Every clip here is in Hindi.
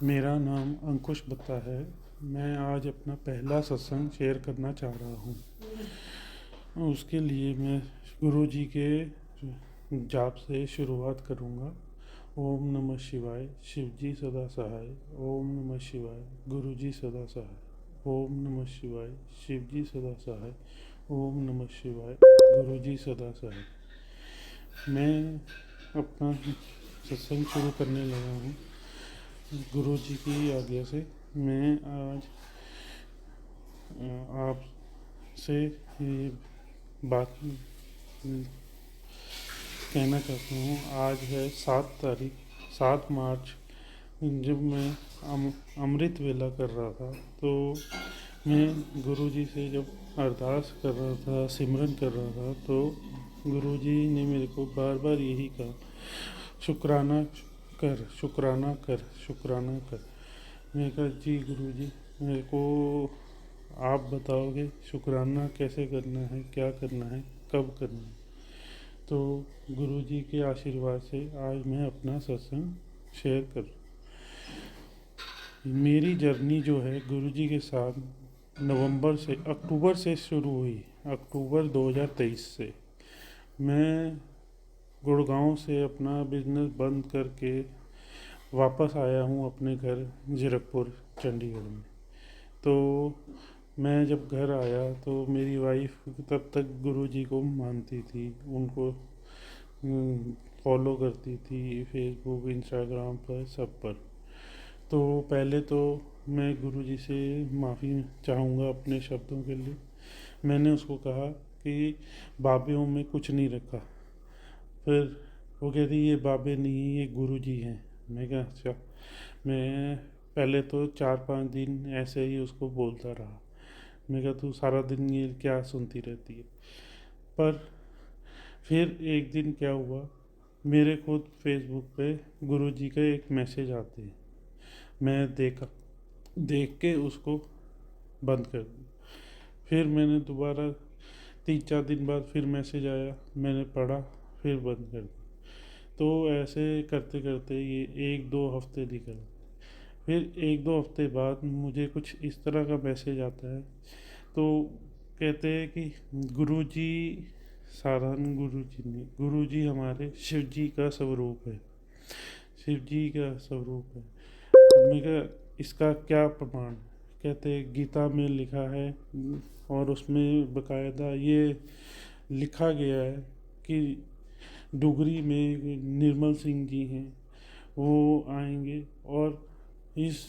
मेरा नाम अंकुश बत्ता है। मैं आज अपना पहला सत्संग शेयर करना चाह रहा हूँ। उसके लिए मैं गुरु जी के जाप से शुरुआत करूँगा। ओम नमः शिवाय, शिव जी सदा सहाय। ओम नमः शिवाय, गुरु जी सदा सहाय। ओम नमः शिवाय, शिव जी सदा सहाय। ओम नमः शिवाय, गुरु जी सदा सहाय। मैं अपना सत्संग शुरू करने लगा हूँ। गुरु जी की आज्ञा से मैं आज आपसे ये बात कहना चाहता हूँ। आज है 7 तारीख, 7 मार्च। जब मैं अमृत वेला कर रहा था तो मैं गुरु जी से जब अरदास कर रहा था, सिमरन कर रहा था, तो गुरु जी ने मेरे को बार बार यही कहा, शुक्राना कर, शुक्राना कर, शुक्राना कर। मैं कहा जी गुरु जी, मेरे को आप बताओगे शुक्राना कैसे करना है, क्या करना है, कब करना है। तो गुरु जी के आशीर्वाद से आज मैं अपना सत्संग शेयर कर। मेरी जर्नी जो है गुरु जी के साथ अक्टूबर से शुरू हुई। अक्टूबर 2023 से मैं गुड़गांव से अपना बिजनेस बंद करके वापस आया हूँ अपने घर जीरकपुर चंडीगढ़ में। तो मैं जब घर आया तो मेरी वाइफ तब तक गुरु जी को मानती थी, उनको फॉलो करती थी फेसबुक, इंस्टाग्राम पर, सब पर। तो पहले तो मैं गुरु जी से माफ़ी चाहूँगा अपने शब्दों के लिए। मैंने उसको कहा कि बाबेों में कुछ नहीं रखा। फिर वो कहती ये बाबे नहीं, ये गुरु जी हैं। मैं कहा अच्छा। मैं पहले तो 4-5 दिन ऐसे ही उसको बोलता रहा। मैं कहा तू सारा दिन ये क्या सुनती रहती है। पर फिर एक दिन क्या हुआ, मेरे खुद फेसबुक पे गुरु जी का एक मैसेज आते हैं। मैं देख के उसको बंद कर दिया। फिर मैंने दोबारा 3-4 दिन बाद फिर मैसेज आया, मैंने पढ़ा, फिर बंद कर दिया। तो ऐसे करते करते ये 1-2 हफ्ते निकल। फिर 1-2 हफ्ते बाद मुझे कुछ इस तरह का मैसेज आता है। तो कहते हैं कि गुरु जी, साधारण गुरु जी नहीं, गुरु जी हमारे शिव जी का स्वरूप है, शिव जी का स्वरूप है। मैं कहा इसका क्या प्रमाण। कहते हैं गीता में लिखा है और उसमें बकायदा ये लिखा गया है कि डुगरी में निर्मल सिंह जी हैं, वो आएंगे और इस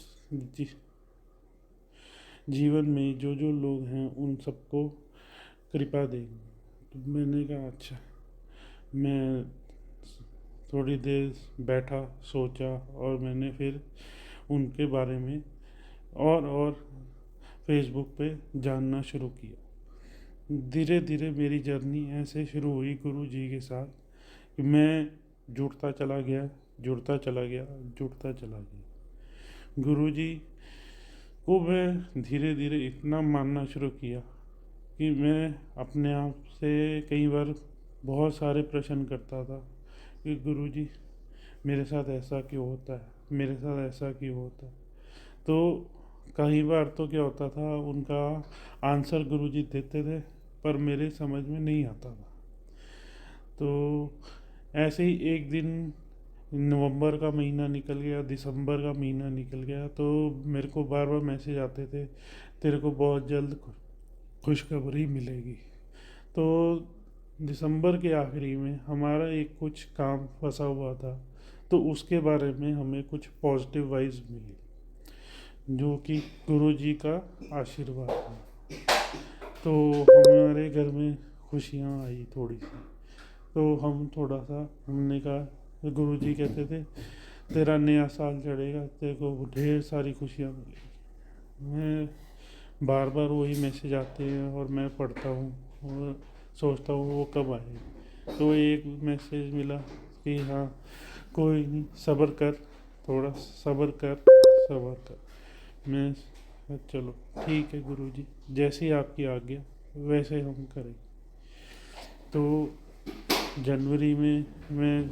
जीवन में जो जो लोग हैं उन सबको कृपा देंगे। तो मैंने कहा अच्छा। मैं थोड़ी देर बैठा, सोचा, और मैंने फिर उनके बारे में और फेसबुक पे जानना शुरू किया। धीरे धीरे मेरी जर्नी ऐसे शुरू हुई गुरु जी के साथ कि मैं जुड़ता चला गया, जुड़ता चला गया, जुड़ता चला गया। गुरु जी को मैं धीरे धीरे इतना मानना शुरू किया कि मैं अपने आप से कई बार बहुत सारे प्रश्न करता था कि गुरु जी मेरे साथ ऐसा क्यों होता है, मेरे साथ ऐसा क्यों होता है। तो कई बार तो क्या होता था, उनका आंसर गुरु जी देते थे पर मेरे समझ में नहीं आता था। तो ऐसे ही एक दिन नवंबर का महीना निकल गया, दिसंबर का महीना निकल गया, तो मेरे को बार बार मैसेज आते थे तेरे को बहुत जल्द खुशखबरी मिलेगी। तो दिसंबर के आखिरी में हमारा एक कुछ काम फंसा हुआ था, तो उसके बारे में हमें कुछ पॉजिटिव वाइब्स मिली जो कि गुरु जी का आशीर्वाद है। तो हमारे घर में खुशियाँ आई थोड़ी सी। तो हम थोड़ा सा हमने कहा, गुरु जी कहते थे तेरा नया साल चढ़ेगा, तेरे को ढेर सारी खुशियाँ मिलेगी। मैं बार बार वही मैसेज आते हैं और मैं पढ़ता हूँ और सोचता हूँ वो कब आएगा। तो एक मैसेज मिला कि हाँ कोई नहीं, सब्र कर, थोड़ा सब्र कर, सब्र कर। मैं चलो ठीक है गुरु जी, जैसी आपकी आज्ञा वैसे हम करें। तो जनवरी में मैं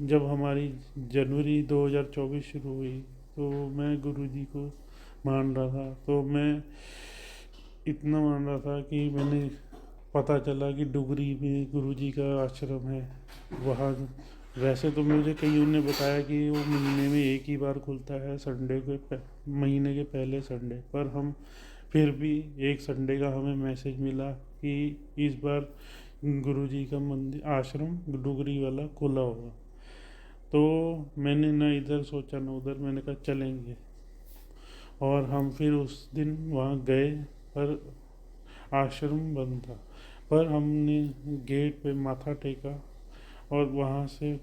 जब हमारी जनवरी 2024 शुरू हुई तो मैं गुरुजी को मान रहा था। तो मैं इतना मान रहा था कि मैंने पता चला कि डुगरी में गुरुजी का आश्रम है। वहाँ वैसे तो मुझे कईयों ने बताया कि वो महीने में एक ही बार खुलता है, संडे के महीने के पहले संडे, पर हम फिर भी एक संडे का हमें मैसेज मिला कि इस बार गुरुजी का मंदिर आश्रम डुगरी वाला खुला होगा। तो मैंने ना इधर सोचा ना उधर, मैंने कहा चलेंगे। और हम फिर उस दिन वहाँ गए, पर आश्रम बंद था। पर हमने गेट पे माथा टेका और वहाँ से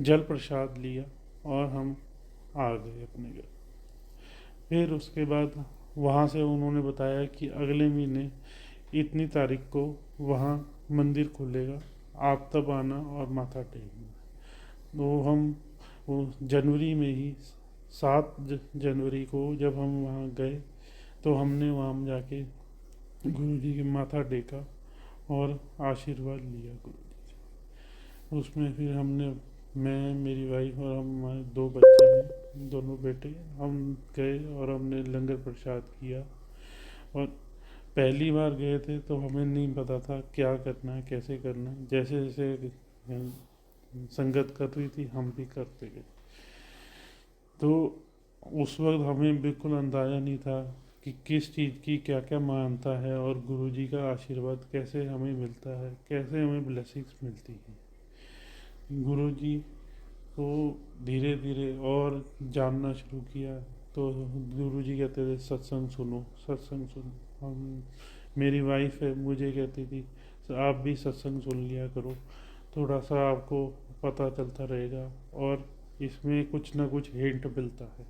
जल प्रसाद लिया और हम आ गए अपने घर। फिर उसके बाद वहाँ से उन्होंने बताया कि अगले महीने इतनी तारीख को वहाँ मंदिर खुलेगा, आप तब आना और माथा टेकना। तो हम वो जनवरी में ही 7 जनवरी को जब हम वहाँ गए तो हमने वहाँ जाके गुरु जी के माथा टेका और आशीर्वाद लिया गुरु जी से। उसमें फिर हमने, मैं, मेरी वाइफ और हमारे 2 बच्चे हैं, दोनों बेटे, हम गए और हमने लंगर प्रसाद किया। और पहली बार गए थे तो हमें नहीं पता था क्या करना है, कैसे करना है। जैसे जैसे संगत कर रही थी हम भी करते गए। तो उस वक्त हमें बिल्कुल अंदाज़ा नहीं था कि किस चीज़ की क्या क्या मानता है और गुरुजी का आशीर्वाद कैसे हमें मिलता है, कैसे हमें ब्लेसिंग्स मिलती है। गुरुजी को धीरे धीरे और जानना शुरू किया। तो गुरुजी कहते थे सत्संग सुनो, सत्संग सुनो। हम, मेरी वाइफ है, मुझे कहती थी आप भी सत्संग सुन लिया करो, थोड़ा सा आपको पता चलता रहेगा और इसमें कुछ ना कुछ हिंट मिलता है।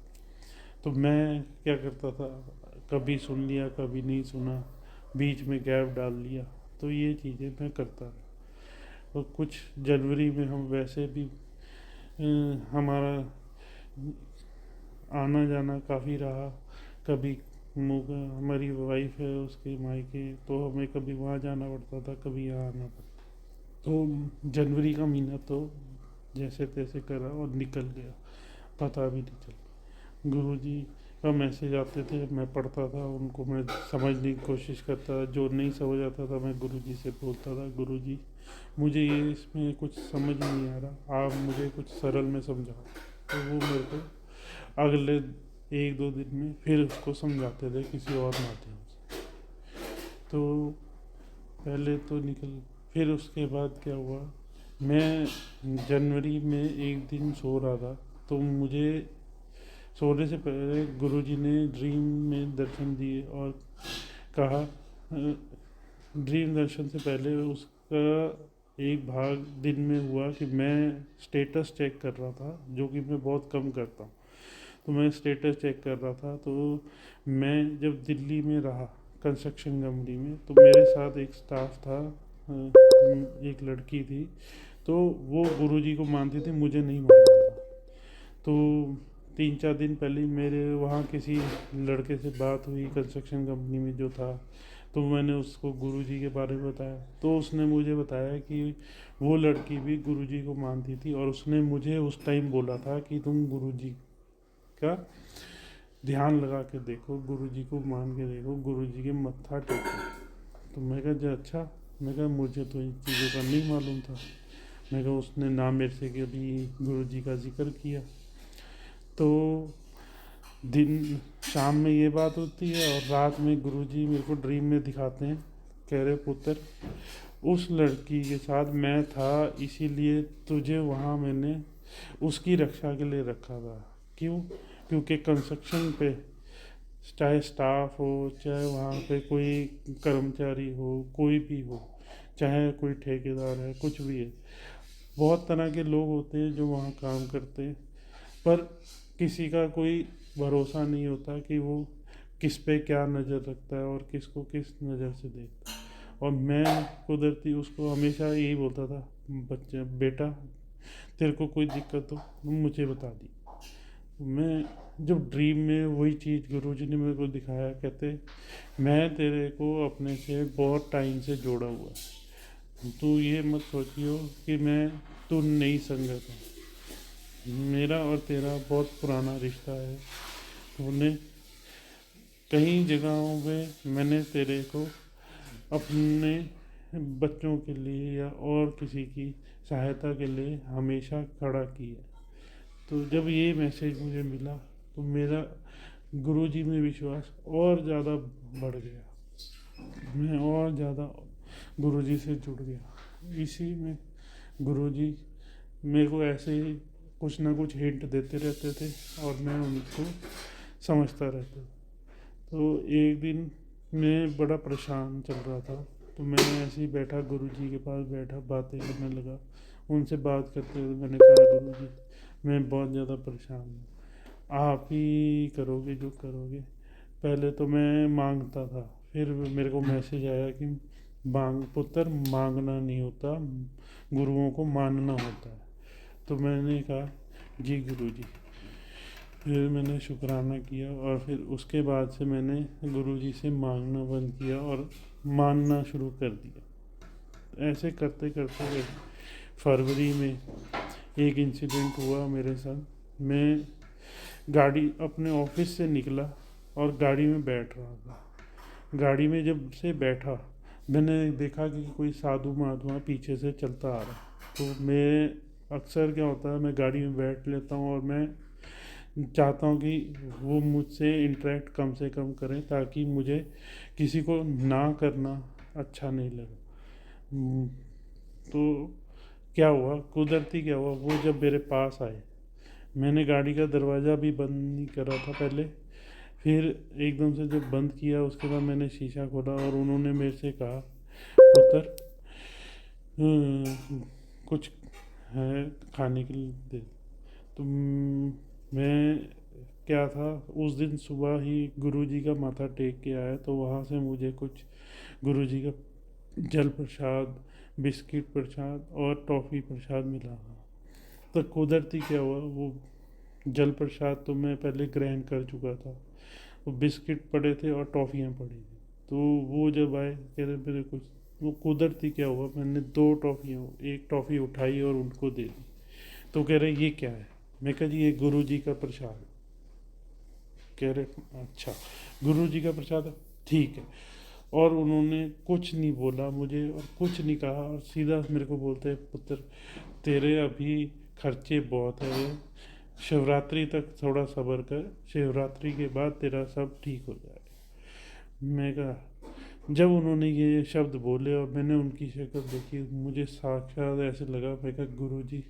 तो मैं क्या करता था, कभी सुन लिया कभी नहीं सुना, बीच में गैप डाल लिया। तो ये चीज़ें मैं करता रहा। और कुछ जनवरी में हम वैसे भी हमारा आना जाना काफ़ी रहा। कभी हमारी वाइफ है उसके मायके, तो हमें कभी वहाँ जाना पड़ता था, कभी यहाँ आना पड़ता। तो जनवरी का महीना तो जैसे तैसे करा और निकल गया, पता भी नहीं चला। गुरुजी का मैसेज आते थे, मैं पढ़ता था उनको, मैं समझने की कोशिश करता था। जो नहीं समझ आता था मैं गुरुजी से बोलता था, गुरुजी मुझे ये इसमें कुछ समझ नहीं आ रहा, आप मुझे कुछ सरल में समझाओ। तो वो मेरे को अगले 1-2 दिन में फिर उसको समझाते थे किसी और माध्यम से। तो पहले तो निकल, फिर उसके बाद क्या हुआ, मैं जनवरी में एक दिन सो रहा था, तो मुझे सोने से पहले गुरुजी ने ड्रीम में दर्शन दिए और कहा, ड्रीम दर्शन से पहले उसका एक भाग दिन में हुआ कि मैं स्टेटस चेक कर रहा था, जो कि मैं बहुत कम करता हूँ। तो मैं स्टेटस चेक कर रहा था, तो मैं जब दिल्ली में रहा कंस्ट्रक्शन कंपनी में, तो मेरे साथ एक स्टाफ था, एक लड़की थी। तो वो गुरुजी को मानती थी, मुझे नहीं मालूम था। तो 3-4 दिन पहले मेरे वहाँ किसी लड़के से बात हुई कंस्ट्रक्शन कंपनी में जो था, तो मैंने उसको गुरुजी के बारे में बताया। तो उसने मुझे बताया कि वो लड़की भी गुरुजी को मानती थी और उसने मुझे उस टाइम बोला था कि तुम गुरुजी का ध्यान लगा के देखो, गुरुजी को मान के देखो, गुरुजी के मत्था टेको। तो मैं कहा अच्छा, मैं कहा मुझे तो इन चीज़ों का नहीं मालूम था। मैं कहा उसने ना मेरे से कभी गुरुजी का जिक्र किया। तो दिन शाम में ये बात होती है और रात में गुरुजी मेरे को ड्रीम में दिखाते हैं, कह रहे पुत्र उस लड़की के साथ मैं था, इसीलिए तुझे वहाँ मैंने उसकी रक्षा के लिए रखा था। क्यों? क्योंकि कंस्ट्रक्शन पे चाहे स्टाफ हो, चाहे वहाँ पे कोई कर्मचारी हो, कोई भी हो, चाहे कोई ठेकेदार है, कुछ भी है, बहुत तरह के लोग होते हैं जो वहाँ काम करते हैं, पर किसी का कोई भरोसा नहीं होता कि वो किस पे क्या नज़र रखता है और किसको किस नज़र से देखता है। और मैं कुदरती उसको हमेशा यही बोलता था, बच्चे बेटा तेरे को कोई दिक्कत हो मुझे बता दी। मैं जब ड्रीम में वही चीज़ गुरुजी ने मेरे को दिखाया, कहते मैं तेरे को अपने से बहुत टाइम से जोड़ा हुआ है, तू ये मत सोचियो कि मैं तू नई संगत है, मेरा और तेरा बहुत पुराना रिश्ता है। तूने कई जगहों पे मैंने तेरे को अपने बच्चों के लिए या और किसी की सहायता के लिए हमेशा खड़ा किया। तो जब ये मैसेज मुझे मिला तो मेरा गुरुजी में विश्वास और ज़्यादा बढ़ गया। मैं और ज़्यादा गुरुजी से जुड़ गया। इसी में गुरुजी मेरे को ऐसे ही कुछ ना कुछ हिंट देते रहते थे और मैं उनको समझता रहता। तो एक दिन मैं बड़ा परेशान चल रहा था, तो मैं ऐसे ही बैठा गुरुजी के पास बैठा, बातें करने लगा। उनसे बात करते हुए मैंने कहा, गुरुजी मैं बहुत ज़्यादा परेशान हूँ, आप ही करोगे जो करोगे। पहले तो मैं मांगता था, फिर मेरे को मैसेज आया कि पुत्र मांगना नहीं होता, गुरुओं को मानना होता है। तो मैंने कहा जी गुरुजी। फिर मैंने शुक्राना किया और फिर उसके बाद से मैंने गुरुजी से मांगना बंद किया और मानना शुरू कर दिया। ऐसे करते करते फरवरी में एक इंसिडेंट हुआ मेरे साथ। मैं गाड़ी अपने ऑफिस से निकला और गाड़ी में बैठ रहा था। गाड़ी में जब से बैठा मैंने देखा कि कोई साधु महात्मा पीछे से चलता आ रहा। तो मैं अक्सर क्या होता है, मैं गाड़ी में बैठ लेता हूँ और मैं चाहता हूँ कि वो मुझसे इंटरेक्ट कम से कम करें, ताकि मुझे किसी को ना करना अच्छा नहीं लगा। तो क्या हुआ, कुदरती क्या हुआ, वो जब मेरे पास आए, मैंने गाड़ी का दरवाज़ा भी बंद नहीं करा था पहले। फिर एकदम से जब बंद किया उसके बाद मैंने शीशा खोला और उन्होंने मेरे से कहा, पुत्र कुछ है खाने के लिए दे। तो मैं क्या था, उस दिन सुबह ही गुरुजी का माथा टेक के आया, तो वहाँ से मुझे कुछ गुरुजी का जल प्रसाद, बिस्किट प्रसाद और टॉफ़ी प्रसाद मिला। तो कुदरती क्या हुआ, वो जल प्रसाद तो मैं पहले ग्रहण कर चुका था, वो बिस्किट पड़े थे और टॉफ़ियाँ पड़ी थी। तो वो जब आए कह रहे मेरे कुछ, वो कुदरती क्या हुआ, मैंने दो टॉफ़ियाँ, एक टॉफ़ी उठाई और उनको दे दी। तो कह रहे ये क्या है, मैं कहा जी ये गुरु जी का प्रसाद है। कह रहे अच्छा गुरु जी का प्रसाद है, ठीक है। और उन्होंने कुछ नहीं बोला मुझे और कुछ नहीं कहा और सीधा मेरे को बोलते हैं, पुत्र तेरे अभी खर्चे बहुत है, शिवरात्रि तक थोड़ा सब्र कर, शिवरात्रि के बाद तेरा सब ठीक हो जाएगा। मैं कहा, जब उन्होंने ये शब्द बोले और मैंने उनकी शक्ल देखी, मुझे साक्षात ऐसे लगा, मैं कहा गुरु जी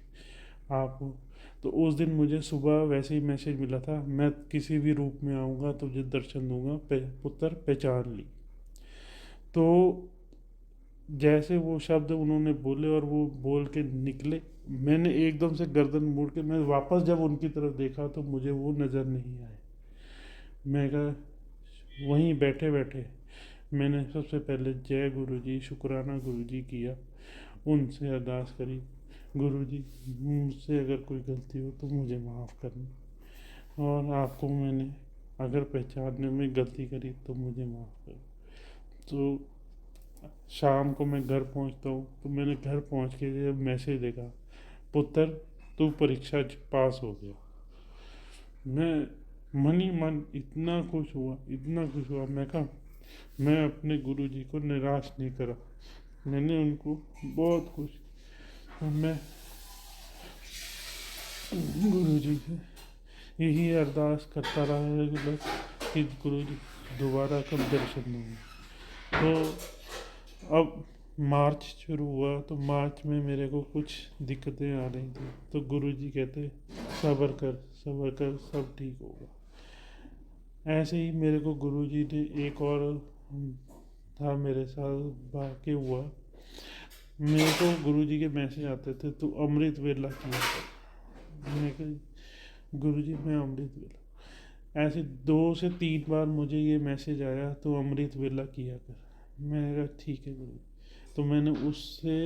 आप हो। तो उस दिन मुझे सुबह वैसे ही मैसेज मिला था, मैं किसी भी रूप में आऊँगा तुझे दर्शन दूंगा, पुत्र पहचान ली। तो जैसे वो शब्द उन्होंने बोले और वो बोल के निकले, मैंने एकदम से गर्दन मोड़ के मैं वापस जब उनकी तरफ देखा तो मुझे वो नज़र नहीं आए। मैं कहा वहीं बैठे बैठे मैंने सबसे पहले जय गुरु जी, शुक्राना गुरु जी किया, उनसे अरदास करी, गुरु जी मुझसे अगर कोई गलती हो तो मुझे माफ़ करना, और आपको मैंने अगर पहचानने में गलती करी तो मुझे माफ़ कर। तो शाम को मैं घर पहुंचता हूँ, तो मैंने घर पहुंच के जब मैसेज देखा, पुत्र तू परीक्षा पास हो गया। मैं मन ही मन इतना खुश हुआ, इतना खुश हुआ। मैं कहा मैं अपने गुरु जी को निराश नहीं करा, मैंने उनको बहुत खुश। और मैं गुरु जी से यही अरदास करता रहा रेगुलर कि गुरु जी दोबारा कब दर्शन देंगे। तो अब मार्च शुरू हुआ, तो मार्च में मेरे को कुछ दिक्कतें आ रही थी, तो गुरु जी कहते सब्र कर सब्र कर, सब ठीक होगा। ऐसे ही मेरे को गुरु जी ने एक और था मेरे साथ वाक़या हुआ। मेरे को गुरु जी के मैसेज आते थे तो अमृत वेला किया कर। मैं कहा गुरु जी मैं अमृत वेला, ऐसे 2 से 3 बार मुझे ये मैसेज आया तो अमृत वेला किया कर। मैंने कहा ठीक है गुरु। तो मैंने उससे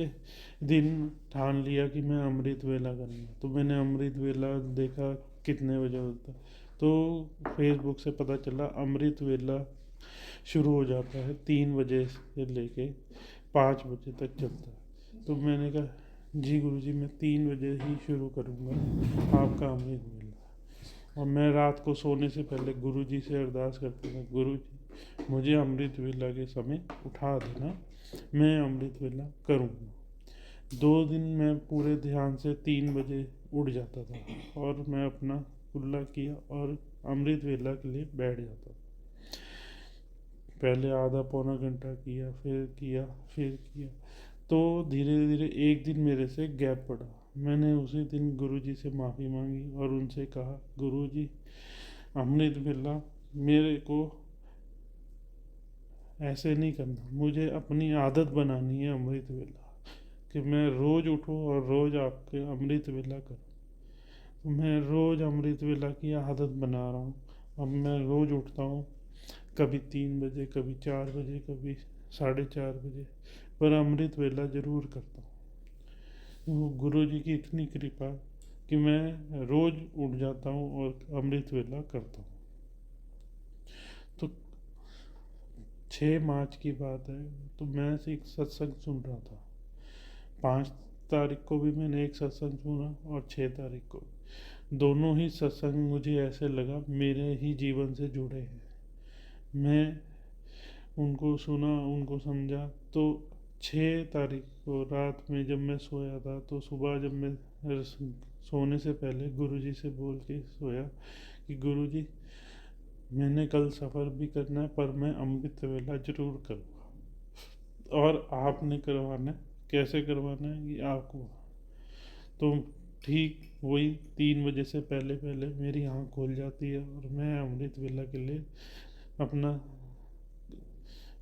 दिन ठान लिया कि मैं अमृत वेला करूँगा। तो मैंने अमृत वेला देखा कितने बजे होता, तो फेसबुक से पता चला अमृत वेला शुरू हो जाता है 3 बजे से लेके 5 बजे तक चलता है। तो मैंने कहा जी गुरु जी मैं 3 बजे ही शुरू करूँगा आपका अमृत वेला। और मैं रात को सोने से पहले गुरु जी से अरदास करता था, गुरु जी मुझे अमृत वेला के समय उठा देना, मैं अमृत वेला करूँगा। 2 दिन मैं पूरे ध्यान से 3 बजे उठ जाता था और मैं अपना कुल्ला किया और अमृत वेला के लिए बैठ जाता था। पहले आधा पौना घंटा किया, फिर किया, तो धीरे धीरे एक दिन मेरे से गैप पड़ा। मैंने उसी दिन गुरुजी से माफ़ी मांगी और उनसे कहा, गुरुजी अमृत वेला मेरे को ऐसे नहीं करना, मुझे अपनी आदत बनानी है अमृत वेला, कि मैं रोज़ उठूँ और रोज़ आपके अमृत वेला करूँ। तो मैं रोज़ अमृत वेला की आदत बना रहा हूँ। अब मैं रोज़ उठता हूँ, कभी 3 बजे, कभी 4 बजे, कभी 4:30 बजे, पर अमृत वेला ज़रूर करता हूँ। वो गुरु जी की इतनी कृपा कि मैं रोज़ उठ जाता हूँ और अमृत वेला करता हूँ। तो 6 मार्च की बात है, तो मैं एक सत्संग सुन रहा था। 5 तारीख को भी मैंने एक सत्संग सुना और 6 तारीख को। दोनों ही सत्संग मुझे ऐसे लगा मेरे ही जीवन से जुड़े हैं। मैं उनको सुना, उनको समझा। तो 6 तारीख को रात में जब मैं सोया था, तो सुबह जब मैं सोने से पहले गुरुजी से बोल के सोया कि गुरुजी मैंने कल सफ़र भी करना है, पर मैं अमृत वेला जरूर करूँगा और आपने करवाना है, कैसे करवाना है ये आपको। तो ठीक वही 3 बजे से पहले पहले मेरी आँख खुल जाती है और मैं अमृत वेला के लिए अपना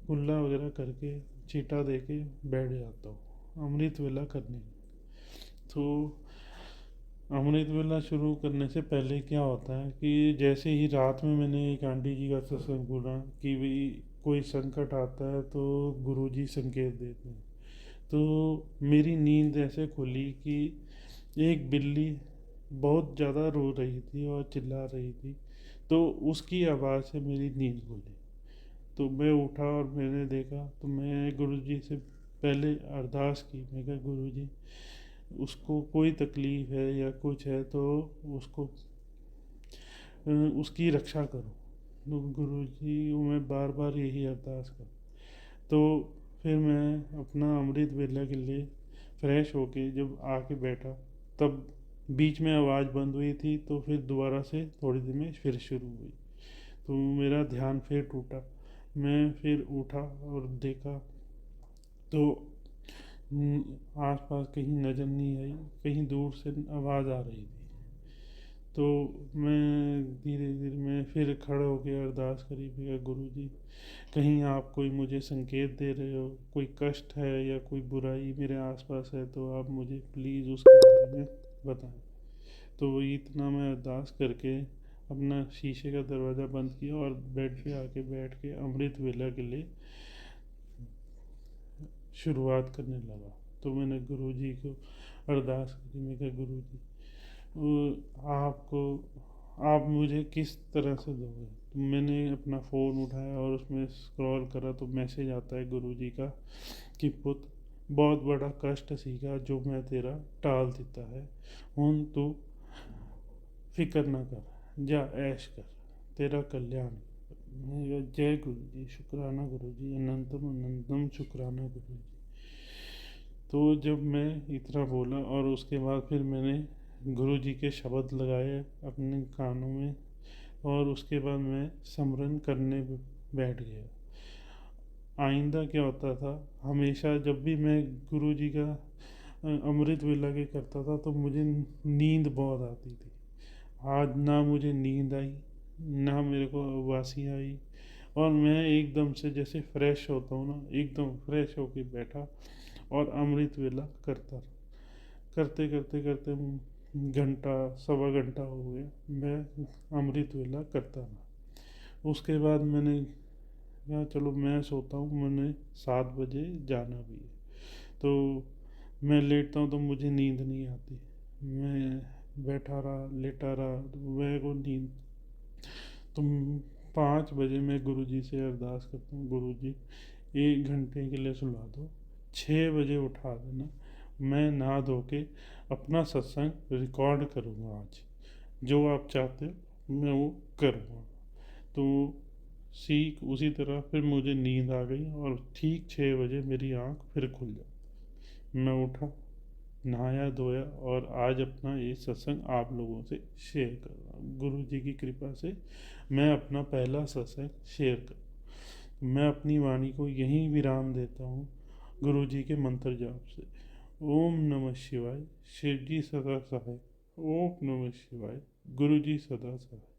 कुल्ला वगैरह करके चीटा दे के बैठ जाता हूँ अमृत वेला करने। तो अमृत वेला शुरू करने से पहले क्या होता है कि जैसे ही रात में मैंने एक आंटी जी का सत्संग सुना कि भाई कोई संकट आता है तो गुरुजी संकेत देते हैं, तो मेरी नींद ऐसे खुली कि एक बिल्ली बहुत ज़्यादा रो रही थी और चिल्ला रही थी, तो उसकी आवाज़ से मेरी नींद खुली। तो मैं उठा और मैंने देखा, तो मैं गुरुजी से पहले अरदास की। मैं कहा गुरुजी उसको कोई तकलीफ़ है या कुछ है तो उसको उसकी रक्षा करो। तो गुरुजी मैं बार बार यही अरदास कर। तो फिर मैं अपना अमृत वेला के लिए फ्रेश होके जब आके बैठा, तब बीच में आवाज़ बंद हुई थी, तो फिर दोबारा से थोड़ी देर में फिर शुरू हुई। तो मेरा ध्यान फिर टूटा। मैं फिर उठा और देखा तो आसपास कहीं नज़र नहीं आई, कहीं दूर से आवाज़ आ रही थी। तो मैं धीरे धीरे मैं फिर खड़ा होकर अरदास करी, भैया गुरुजी कहीं आप कोई मुझे संकेत दे रहे हो, कोई कष्ट है या कोई बुराई मेरे आसपास है तो आप मुझे प्लीज़ उसके बारे में बताएं। तो इतना मैं अरदास करके अपना शीशे का दरवाज़ा बंद किया और बेड पे आके बैठ के अमृत वेला के लिए शुरुआत करने लगा। तो मैंने गुरुजी को अरदास की। मैं कहा गुरुजी आपको आप मुझे किस तरह से दोगे। तो मैंने अपना फ़ोन उठाया और उसमें स्क्रॉल करा तो मैसेज आता है गुरुजी का कि पुत्र बहुत बड़ा कष्ट सीखा जो मैं तेरा टाल देता है, हुन तू फिक्र ना कर, जा ऐश कर, तेरा कल्याण। मैंने कहा जय गुरु जी, शुक्राना गुरु जी, अनंतम अनंतम शुक्राना गुरु जी। तो जब मैं इतना बोला और उसके बाद फिर मैंने गुरु जी के शब्द लगाए अपने कानों में और उसके बाद मैं सिमरन करने बैठ गया। आइंदा क्या होता था, हमेशा जब भी मैं गुरु जी का अमृत वेला के करता था तो मुझे नींद बहुत आती थी। आज ना मुझे नींद आई, ना मेरे को उबासी आई, और मैं एकदम से जैसे फ्रेश होता हूँ ना, एकदम फ्रेश होके बैठा और अमृत वेला करता रहा। करते करते करते घंटा सवा घंटा हो गया मैं अमृत वेला करता रहा। उसके बाद मैंने कहा चलो मैं सोता हूँ, मैंने 7 बजे जाना भी है। तो मैं लेटता हूँ तो मुझे नींद नहीं आती, मैं बैठा रहा लेटा रहा तो मेरे को नींद। तो 5 बजे मैं गुरुजी से अरदास करता हूँ, गुरुजी 1 घंटे के लिए सुला दो, 6 बजे उठा देना, मैं नहा धो के अपना सत्संग रिकॉर्ड करूँगा आज, जो आप चाहते हो मैं वो करूँगा। तो सीख उसी तरह फिर मुझे नींद आ गई और ठीक 6 बजे मेरी आँख फिर खुल जाती। मैं उठा, नहाया धोया और आज अपना ये सत्संग आप लोगों से शेयर कर रहा हूँ। गुरु जी की कृपा से मैं अपना पहला सत्संग शेयर कर, मैं अपनी वाणी को यहीं विराम देता हूँ गुरु जी के मंत्र जाप से। ओम नमः शिवाय, शिव जी सदा सहाय। ओम नमः शिवाय, गुरु जी सदा सहाय।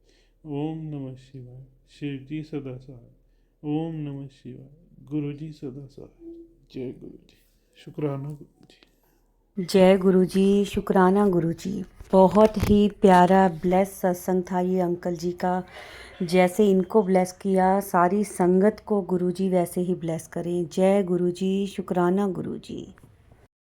ओम नमः शिवाय, शिव जी सदा सहाय। ओम नमः शिवाय, गुरु जी सदा सहाय। जय गुरु जी। शुक्राना गुरु जी। जय गुरु जी, शुक्राना गुरु जी। बहुत ही प्यारा ब्लेस सत्संग था ये अंकल जी का। जैसे इनको ब्लेस किया, सारी संगत को गुरु जी वैसे ही ब्लेस करें। जय गुरु जी, शुक्राना गुरु जी।